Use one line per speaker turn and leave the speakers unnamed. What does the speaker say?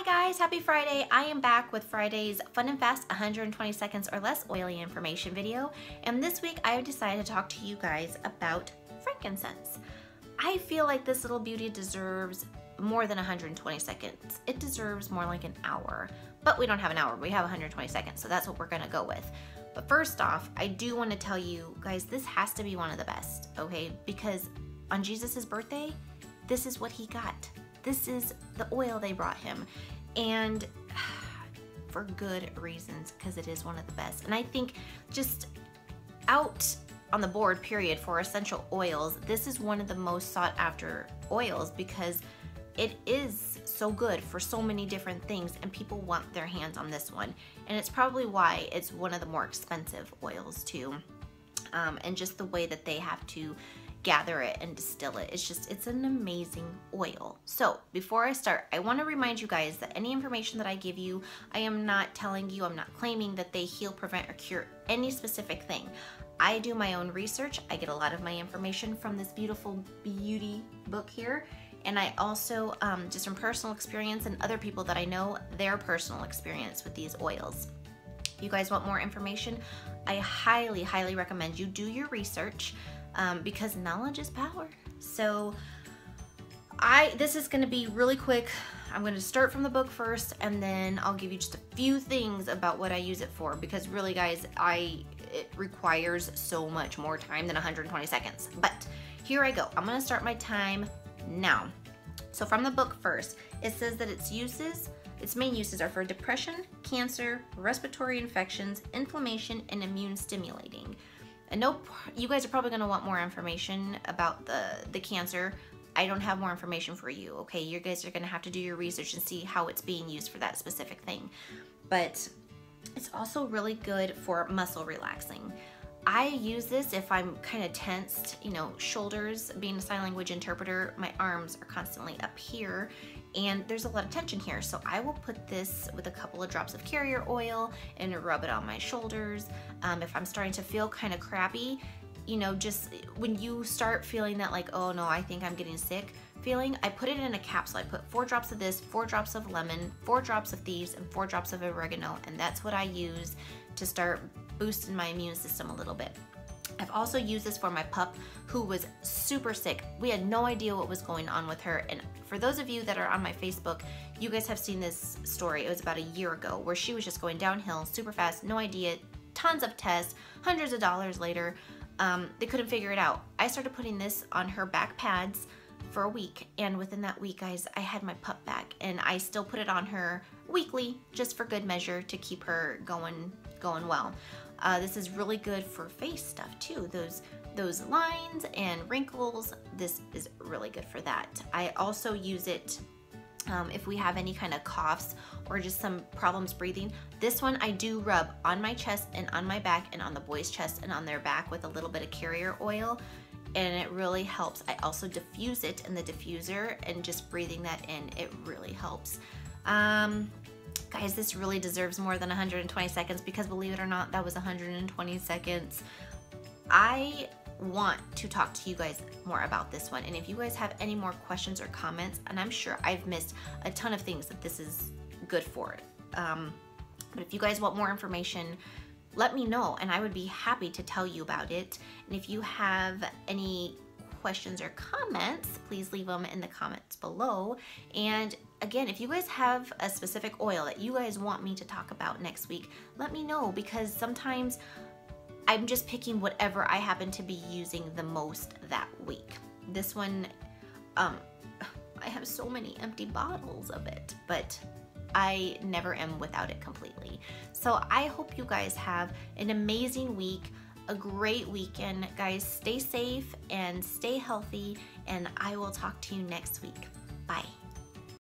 Hi guys, happy Friday. I am back with Friday's Fun and Fast 120 seconds or less oily information video. And this week I have decided to talk to you guys about frankincense. I feel like this little beauty deserves more than 120 seconds. It deserves more like an hour, but we don't have an hour, we have 120 seconds, so that's what we're gonna go with. But first off, I do want to tell you guys, this has to be one of the best, okay? Because on Jesus's birthday, this is what he got. This is the oil they brought him, and for good reasons, because it is one of the best. And I think just out on the board, period, for essential oils, this is one of the most sought after oils because it is so good for so many different things, and people want their hands on this one. And it's probably why it's one of the more expensive oils too. And just the way that they have to gather it and distill it, it's an amazing oil. So before I start, I want to remind you guys that any information that I give you, I am not telling you, I'm not claiming that they heal, prevent, or cure any specific thing. I do my own research. I get a lot of my information from this beautiful beauty book here. And I also, just from personal experience and other people that I know, their personal experience with these oils. If you guys want more information, I highly, highly recommend you do your research because knowledge is power. So this is gonna be really quick. I'm gonna start from the book first, and then I'll give you just a few things about what I use it for, because really guys, it requires so much more time than 120 seconds. But here I go. I'm gonna start my time now. So from the book first, it says that its main uses are for depression, cancer, respiratory infections, inflammation, and immune stimulating. And nope, you guys are probably gonna want more information about the cancer. I don't have more information for you, okay? You guys are gonna have to do your research and see how it's being used for that specific thing. But it's also really good for muscle relaxing. I use this if I'm kind of tensed, you know, shoulders. Being a sign language interpreter, my arms are constantly up here and there's a lot of tension here. So I will put this with a couple of drops of carrier oil and rub it on my shoulders. If I'm starting to feel kind of crappy, you know, just when you start feeling that like, oh no, I think I'm getting sick feeling, I put it in a capsule. I put 4 drops of this, 4 drops of lemon, 4 drops of these, and 4 drops of oregano. And that's what I use to start boosting my immune system a little bit. I've also used this for my pup who was super sick. We had no idea what was going on with her. And for those of you that are on my Facebook, you guys have seen this story. It was about a year ago where she was just going downhill super fast, no idea, tons of tests, hundreds of dollars later. They couldn't figure it out. I started putting this on her back pads for a week, and within that week, guys, I had my pup back, and I still put it on her weekly just for good measure to keep her going well. This is really good for face stuff too. Those lines and wrinkles, this is really good for that. I also use it if we have any kind of coughs or just some problems breathing. This one I do rub on my chest and on my back and on the boy's chest and on their back with a little bit of carrier oil, and it really helps. I also diffuse it in the diffuser, and just breathing that in, it really helps. Guys, this really deserves more than 120 seconds because believe it or not, that was 120 seconds. I want to talk to you guys more about this one, and if you guys have any more questions or comments, and I'm sure I've missed a ton of things that this is good for, but if you guys want more information, let me know and I would be happy to tell you about it. And if you have any questions or comments, please leave them in the comments below. And again, if you guys have a specific oil that you guys want me to talk about next week, let me know, because sometimes I'm just picking whatever I happen to be using the most that week. This one, I have so many empty bottles of it, but I never am without it completely. So I hope you guys have an amazing week, a great weekend. Guys, stay safe and stay healthy, and I will talk to you next week. Bye.